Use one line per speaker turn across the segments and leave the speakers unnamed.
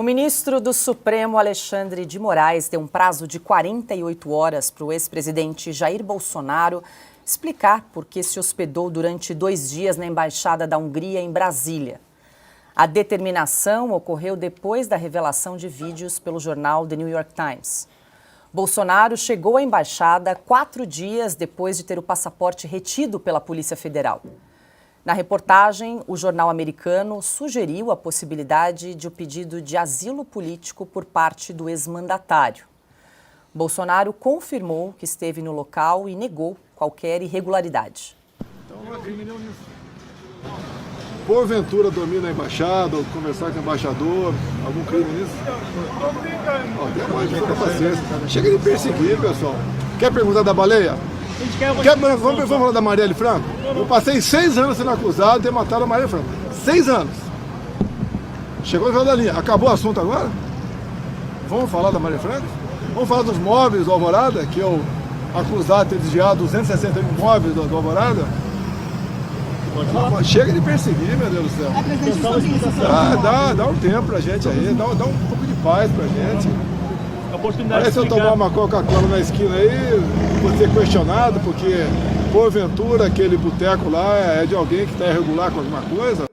O ministro do Supremo, Alexandre de Moraes, deu um prazo de 48 horas para o ex-presidente Jair Bolsonaro explicar por que se hospedou durante 2 dias na Embaixada da Hungria em Brasília. A determinação ocorreu depois da revelação de vídeos pelo jornal The New York Times. Bolsonaro chegou à embaixada 4 dias depois de ter o passaporte retido pela Polícia Federal. Na reportagem, o jornal americano sugeriu a possibilidade de um pedido de asilo político por parte do ex-mandatário. Bolsonaro confirmou que esteve no local e negou qualquer irregularidade.
Então não há crime nenhum nisso. Porventura dormir na embaixada, ou conversar com o embaixador, algum crime nisso? Tem paciência. Chega de perseguir, pessoal. Quer perguntar da baleia? Vamos falar da Marielle Franco? Eu passei 6 anos sendo acusado de ter matado a Marielle Franco. 6 anos. Chegou no final da linha. Acabou o assunto agora? Vamos falar da Marielle Franco? Vamos falar dos móveis do Alvorada, que eu acusado de ter desviado 261 móveis do Alvorada? Chega de perseguir, meu Deus do céu. Dá um tempo pra gente aí, dá um pouco de paz pra gente. Parece eu tomar uma Coca-Cola na esquina aí, vou ser questionado, porque porventura aquele boteco lá é de alguém que está irregular com alguma coisa.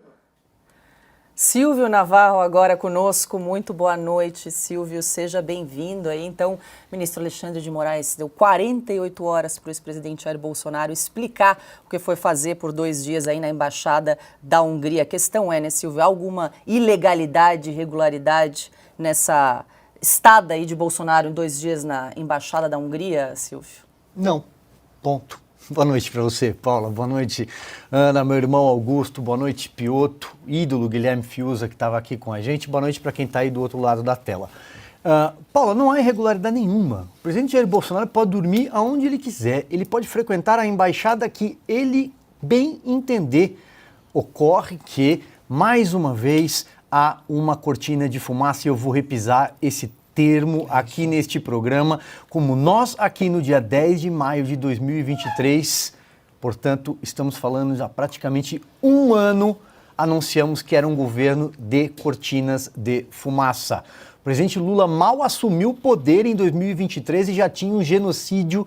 Silvio Navarro agora conosco, muito boa noite, Silvio, seja bem-vindo aí. Então, o ministro Alexandre de Moraes deu 48 horas para o ex-presidente Jair Bolsonaro explicar o que foi fazer por 2 dias aí na Embaixada da Hungria. A questão é, né, Silvio, alguma ilegalidade, irregularidade nessa estada aí de Bolsonaro em 2 dias na Embaixada da Hungria, Silvio?
Não, ponto. Boa noite para você, Paula. Boa noite, Ana, meu irmão Augusto. Boa noite, Pioto, ídolo Guilherme Fiuza, que estava aqui com a gente. Boa noite para quem está aí do outro lado da tela. Paula, não há irregularidade nenhuma. O presidente Jair Bolsonaro pode dormir aonde ele quiser. Ele pode frequentar a embaixada que ele bem entender. Ocorre que, mais uma vez, há uma cortina de fumaça e eu vou repisar esse termo aqui neste programa, como nós aqui no dia 10 de maio de 2023, portanto, estamos falando há praticamente 1 ano, anunciamos que era um governo de cortinas de fumaça. O presidente Lula mal assumiu o poder em 2023 e já tinha um genocídio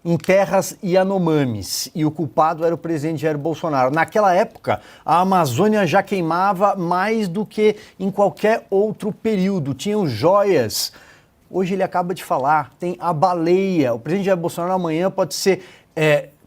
em terras Yanomamis, e o culpado era o presidente Jair Bolsonaro. Naquela época, a Amazônia já queimava mais do que em qualquer outro período. Tinham joias. Hoje ele acaba de falar, tem a baleia. O presidente Jair Bolsonaro amanhã pode ser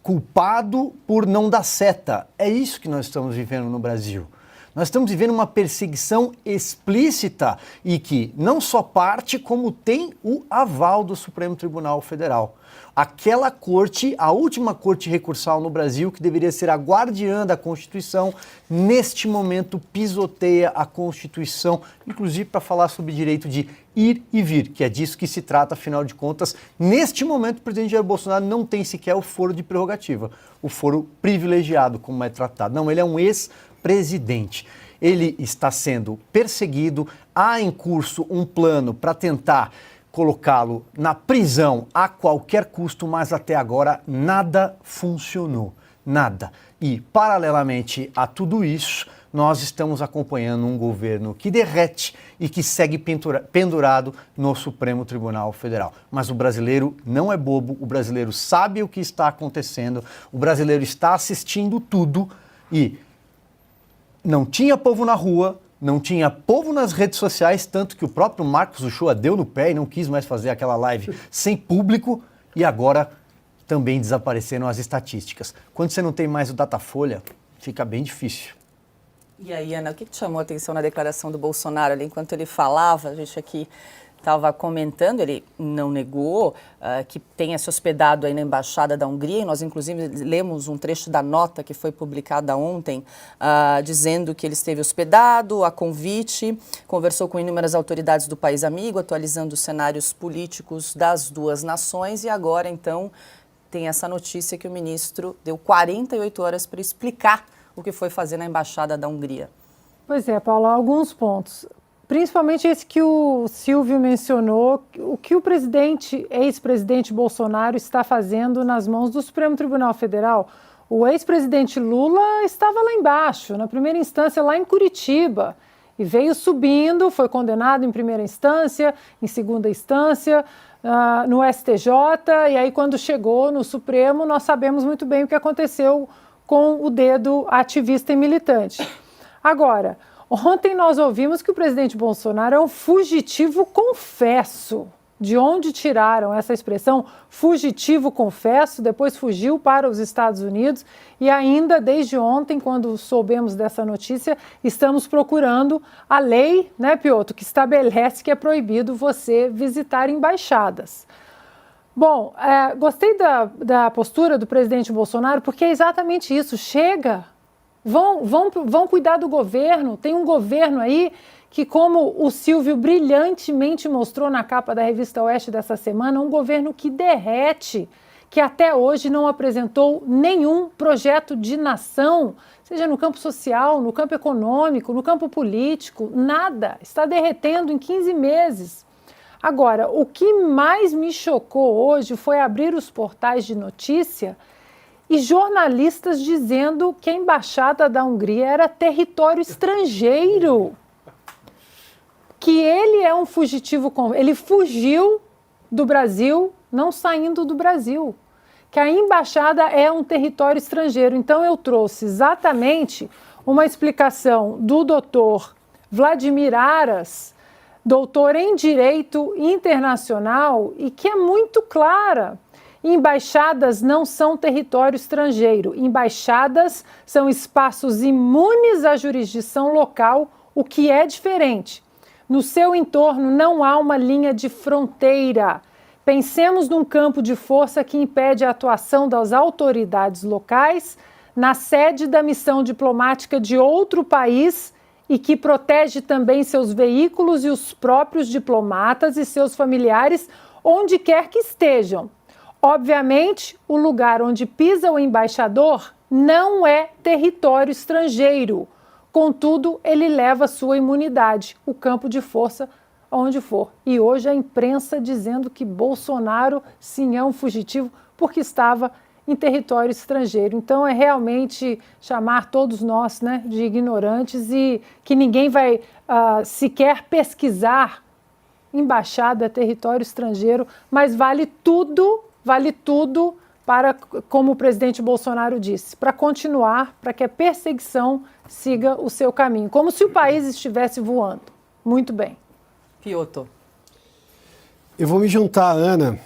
culpado por não dar seta. É isso que nós estamos vivendo no Brasil. Nós estamos vivendo uma perseguição explícita e que não só parte, como tem o aval do Supremo Tribunal Federal. Aquela corte, a última corte recursal no Brasil, que deveria ser a guardiã da Constituição, neste momento pisoteia a Constituição, inclusive para falar sobre direito de ir e vir, que é disso que se trata, afinal de contas. Neste momento, o presidente Jair Bolsonaro não tem sequer o foro de prerrogativa, o foro privilegiado, como é tratado. Não, ele é um ex-presidente. Ele está sendo perseguido, há em curso um plano para tentar colocá-lo na prisão a qualquer custo, mas até agora nada funcionou, nada. E, paralelamente a tudo isso, nós estamos acompanhando um governo que derrete e que segue pendurado no Supremo Tribunal Federal. Mas o brasileiro não é bobo, o brasileiro sabe o que está acontecendo, o brasileiro está assistindo tudo e não tinha povo na rua, não tinha povo nas redes sociais, tanto que o próprio Marcos Uchoa deu no pé e não quis mais fazer aquela live sem público, e agora também desapareceram as estatísticas. Quando você não tem mais o Datafolha, fica bem difícil.
E aí, Ana, o que te chamou a atenção na declaração do Bolsonaro ali, enquanto ele falava? A gente aqui estava comentando, ele não negou que tenha se hospedado aí na Embaixada da Hungria, e nós inclusive lemos um trecho da nota que foi publicada ontem, dizendo que ele esteve hospedado, a convite, conversou com inúmeras autoridades do país amigo, atualizando os cenários políticos das 2 nações, e agora então tem essa notícia que o ministro deu 48 horas para explicar o que foi fazer na Embaixada da Hungria.
Pois é, Paulo, alguns pontos. Principalmente esse que o Silvio mencionou, o que o ex-presidente Bolsonaro está fazendo nas mãos do Supremo Tribunal Federal. O ex-presidente Lula estava lá embaixo, na primeira instância, lá em Curitiba, E veio subindo, foi condenado em primeira instância, em segunda instância, no STJ, e aí quando chegou no Supremo, nós sabemos muito bem o que aconteceu com o dedo ativista e militante. Agora, ontem nós ouvimos que o presidente Bolsonaro é um fugitivo confesso. De onde tiraram essa expressão fugitivo confesso, depois fugiu para os Estados Unidos e ainda desde ontem, quando soubemos dessa notícia, estamos procurando a lei, né, Piotr, que estabelece que é proibido você visitar embaixadas. Bom, gostei da postura do presidente Bolsonaro porque é exatamente isso, chega, vão cuidar do governo, tem um governo aí que, como o Silvio brilhantemente mostrou na capa da revista Oeste dessa semana, um governo que derrete, que até hoje não apresentou nenhum projeto de nação, seja no campo social, no campo econômico, no campo político, nada. Está derretendo em 15 meses. Agora, o que mais me chocou hoje foi abrir os portais de notícia e jornalistas dizendo que a embaixada da Hungria era território estrangeiro. Que ele é um fugitivo, ele fugiu do Brasil, não saindo do Brasil, que a embaixada é um território estrangeiro. Então eu trouxe exatamente uma explicação do doutor Vladimir Aras, doutor em Direito Internacional, e que é muito clara. Embaixadas não são território estrangeiro, embaixadas são espaços imunes à jurisdição local, o que é diferente. No seu entorno não há uma linha de fronteira. Pensemos num campo de força que impede a atuação das autoridades locais na sede da missão diplomática de outro país e que protege também seus veículos e os próprios diplomatas e seus familiares onde quer que estejam. Obviamente, o lugar onde pisa o embaixador não é território estrangeiro. Contudo, ele leva sua imunidade, o campo de força, onde for. E hoje a imprensa dizendo que Bolsonaro, sim, é um fugitivo porque estava em território estrangeiro. Então é realmente chamar todos nós, né, de ignorantes e que ninguém vai sequer pesquisar embaixada, território estrangeiro, mas vale tudo para, como o presidente Bolsonaro disse, para continuar, para que a perseguição siga o seu caminho, como se o país estivesse voando. Muito bem.
Piotr.
Eu vou me juntar à Ana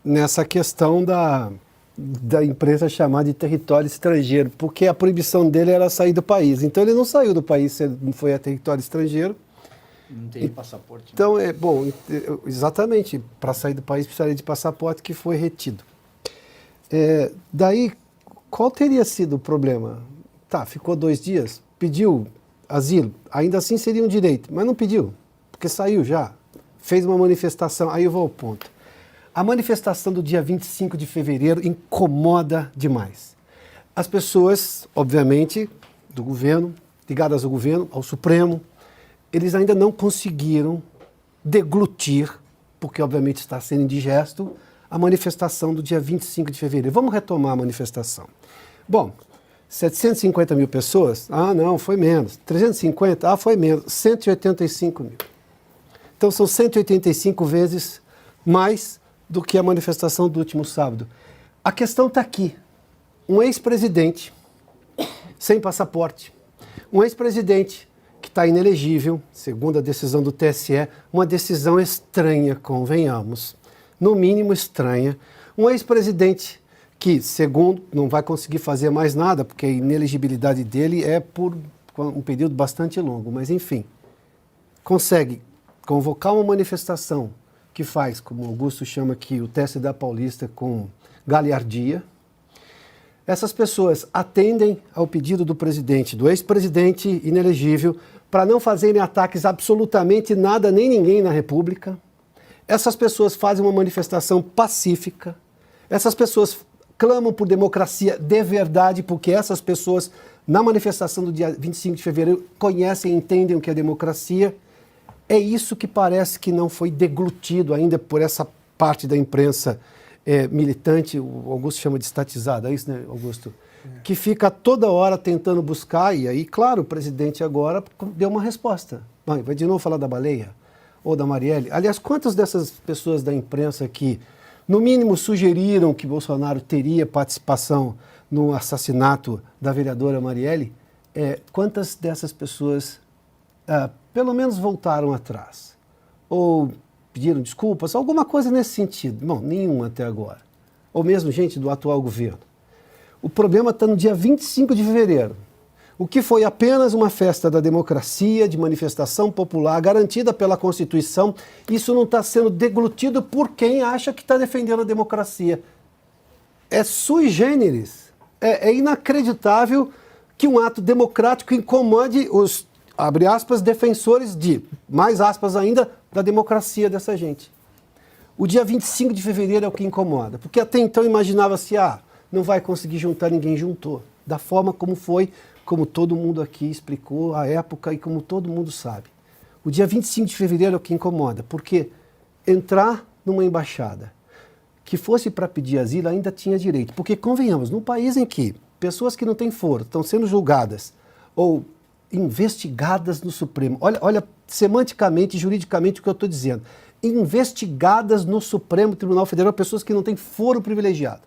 nessa questão da empresa chamada de território estrangeiro, porque a proibição dele era sair do país. Então ele não saiu do país, não foi a território estrangeiro.
Não tem passaporte. Né?
Então, exatamente, para sair do país precisaria de passaporte que foi retido. Daí, qual teria sido o problema? Tá, ficou 2 dias, pediu asilo, ainda assim seria um direito, mas não pediu, porque saiu já, fez uma manifestação, aí eu vou ao ponto. A manifestação do dia 25 de fevereiro incomoda demais. As pessoas, obviamente, do governo, ligadas ao governo, ao Supremo, eles ainda não conseguiram deglutir, porque obviamente está sendo indigesto, a manifestação do dia 25 de fevereiro. Vamos retomar a manifestação. Bom, 750 mil pessoas? Ah, não, foi menos. 350? Ah, foi menos. 185 mil. Então são 185 vezes mais do que a manifestação do último sábado. A questão está aqui. Um ex-presidente sem passaporte, um ex-presidente que está inelegível, segundo a decisão do TSE, uma decisão estranha, convenhamos, no mínimo estranha, um ex-presidente que, segundo, não vai conseguir fazer mais nada, porque a inelegibilidade dele é por um período bastante longo, mas enfim, consegue convocar uma manifestação que faz, como Augusto chama aqui, o teste da Paulista com galhardia. Essas pessoas atendem ao pedido do presidente, do ex-presidente inelegível, para não fazerem ataques absolutamente nada, nem ninguém na República. Essas pessoas fazem uma manifestação pacífica. Essas pessoas clamam por democracia de verdade, porque essas pessoas, na manifestação do dia 25 de fevereiro, conhecem e entendem o que é democracia. É isso que parece que não foi deglutido ainda por essa parte da imprensa militante, o Augusto chama de estatizada, é isso, né, Augusto? Que fica toda hora tentando buscar, e aí, claro, o presidente agora deu uma resposta. Vai de novo falar da baleia? Ou da Marielle? Aliás, quantas dessas pessoas da imprensa que, no mínimo, sugeriram que Bolsonaro teria participação no assassinato da vereadora Marielle, quantas dessas pessoas, pelo menos, voltaram atrás? Ou pediram desculpas? Alguma coisa nesse sentido? Bom, nenhuma até agora. Ou mesmo gente do atual governo. O problema está no dia 25 de fevereiro. O que foi apenas uma festa da democracia, de manifestação popular, garantida pela Constituição, isso não está sendo deglutido por quem acha que está defendendo a democracia. É sui generis. É inacreditável que um ato democrático incomode os, abre aspas, defensores de, mais aspas ainda, da democracia dessa gente. O dia 25 de fevereiro é o que incomoda, porque até então imaginava-se, não vai conseguir juntar, ninguém juntou. Da forma como foi, como todo mundo aqui explicou, a época e como todo mundo sabe. O dia 25 de fevereiro é o que incomoda, porque entrar numa embaixada que fosse para pedir asilo ainda tinha direito. Porque, convenhamos, num país em que pessoas que não têm foro estão sendo julgadas ou investigadas no Supremo, olha semanticamente e juridicamente o que eu estou dizendo, investigadas no Supremo Tribunal Federal, pessoas que não têm foro privilegiado,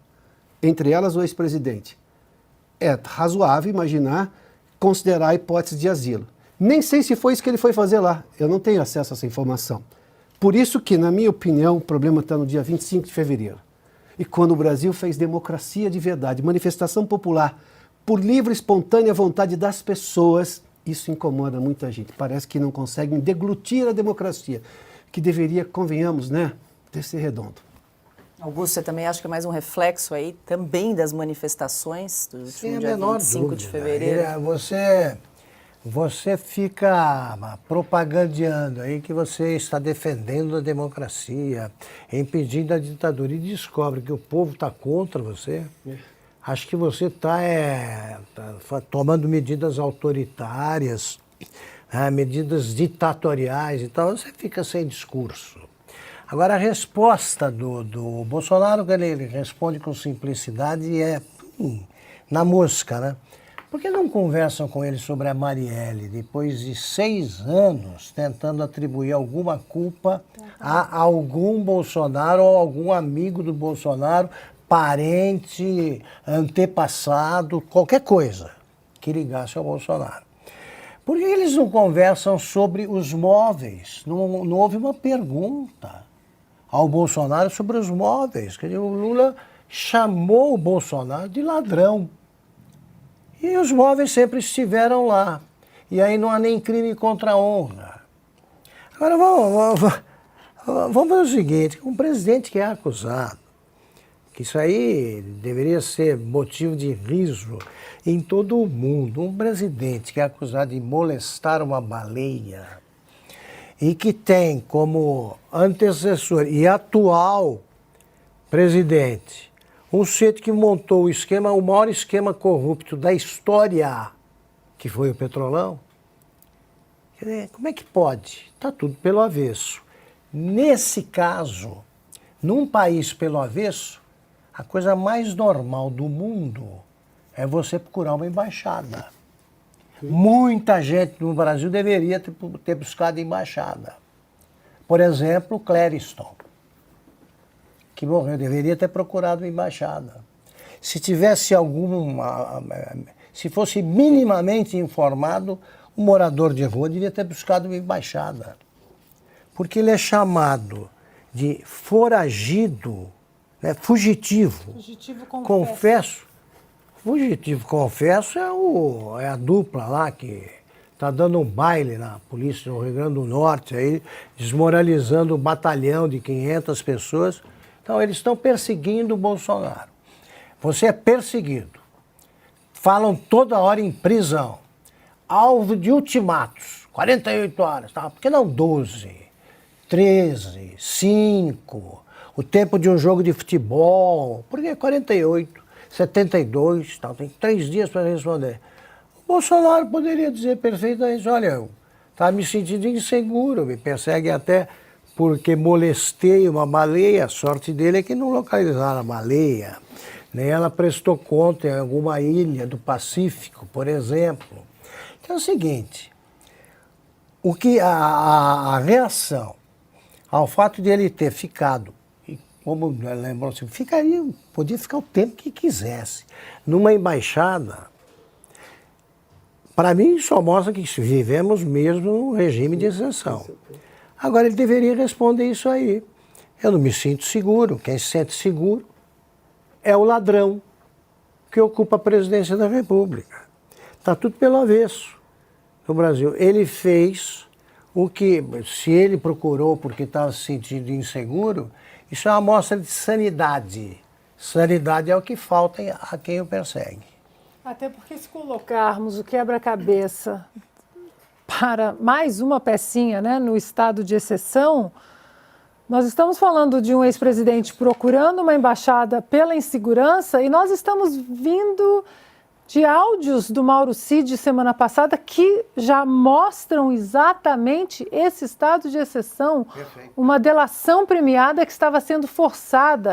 entre elas o ex-presidente. É razoável imaginar, considerar a hipótese de asilo. Nem sei se foi isso que ele foi fazer lá, eu não tenho acesso a essa informação. Por isso que, na minha opinião, o problema está no dia 25 de fevereiro. E quando o Brasil fez democracia de verdade, manifestação popular, por livre e espontânea vontade das pessoas, isso incomoda muita gente. Parece que não conseguem deglutir a democracia, que deveria, convenhamos, descer redondo.
Augusto, você também acha que é mais um reflexo aí também das manifestações do último dia 25 de fevereiro?
Você fica propagandeando aí que você está defendendo a democracia, impedindo a ditadura e descobre que o povo está contra você. Acho que você está tomando medidas autoritárias, medidas ditatoriais e tal, você fica sem discurso. Agora, a resposta do Bolsonaro, quando ele responde com simplicidade, é na mosca, né? Por que não conversam com ele sobre a Marielle, depois de 6 anos tentando atribuir alguma culpa a algum Bolsonaro ou algum amigo do Bolsonaro, parente, antepassado, qualquer coisa que ligasse ao Bolsonaro? Por que eles não conversam sobre os móveis? Não houve uma pergunta ao Bolsonaro sobre os móveis. Quer dizer, o Lula chamou o Bolsonaro de ladrão. E os móveis sempre estiveram lá. E aí não há nem crime contra a honra. Agora vamos ver o seguinte, um presidente que é acusado, que isso aí deveria ser motivo de riso em todo o mundo, um presidente que é acusado de molestar uma baleia e que tem como antecessor e atual presidente um sujeito que montou o maior esquema corrupto da história, que foi o Petrolão. Quer dizer, como é que pode? Está tudo pelo avesso. Nesse caso, num país pelo avesso, a coisa mais normal do mundo é você procurar uma embaixada. Muita gente no Brasil deveria ter buscado embaixada. Por exemplo, Clériston, que morreu, deveria ter procurado uma embaixada. Se tivesse se fosse minimamente informado, um morador de rua devia ter buscado uma embaixada. Porque ele é chamado de foragido, fugitivo.
Fugitivo
confesso. Fugitivo confesso é a dupla lá que está dando um baile na polícia no Rio Grande do Norte, aí, desmoralizando um batalhão de 500 pessoas. Então, eles estão perseguindo o Bolsonaro. Você é perseguido. Falam toda hora em prisão. Alvo de ultimatos, 48 horas, tá? Por que não 12, 13, 5? O tempo de um jogo de futebol, por que 48, 72, tal? Tem 3 dias para responder. O Bolsonaro poderia dizer perfeitamente, olha, eu estava me sentindo inseguro, me perseguem até porque molestei uma baleia, a sorte dele é que não localizaram a baleia, nem ela prestou conta em alguma ilha do Pacífico, por exemplo. Então é o seguinte, O que a reação ao fato de ele ter ficado, e como lembrou assim, podia ficar o tempo que quisesse, numa embaixada, para mim só mostra que vivemos mesmo num regime de exceção. Agora ele deveria responder isso aí. Eu não me sinto seguro. Quem se sente seguro é o ladrão que ocupa a presidência da República. Está tudo pelo avesso no Brasil. Ele fez o que, se ele procurou porque estava se sentindo inseguro, isso é uma amostra de sanidade. Sanidade é o que falta a quem o persegue.
Até porque se colocarmos o quebra-cabeça para mais uma pecinha, né, no estado de exceção, nós estamos falando de um ex-presidente procurando uma embaixada pela insegurança e nós estamos vindo de áudios do Mauro Cid semana passada que já mostram exatamente esse estado de exceção. Perfeito. Uma delação premiada que estava sendo forçado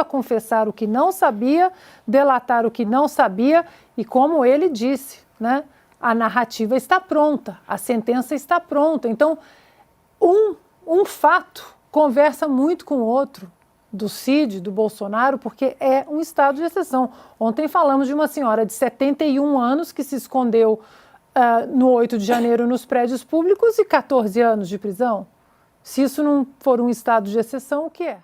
a confessar o que não sabia, delatar o que não sabia e, como ele disse, né, a narrativa está pronta, a sentença está pronta. Então, um fato conversa muito com o outro, do Cid, do Bolsonaro, porque é um estado de exceção. Ontem falamos de uma senhora de 71 anos que se escondeu no 8 de janeiro nos prédios públicos e 14 anos de prisão. Se isso não for um estado de exceção, o que é?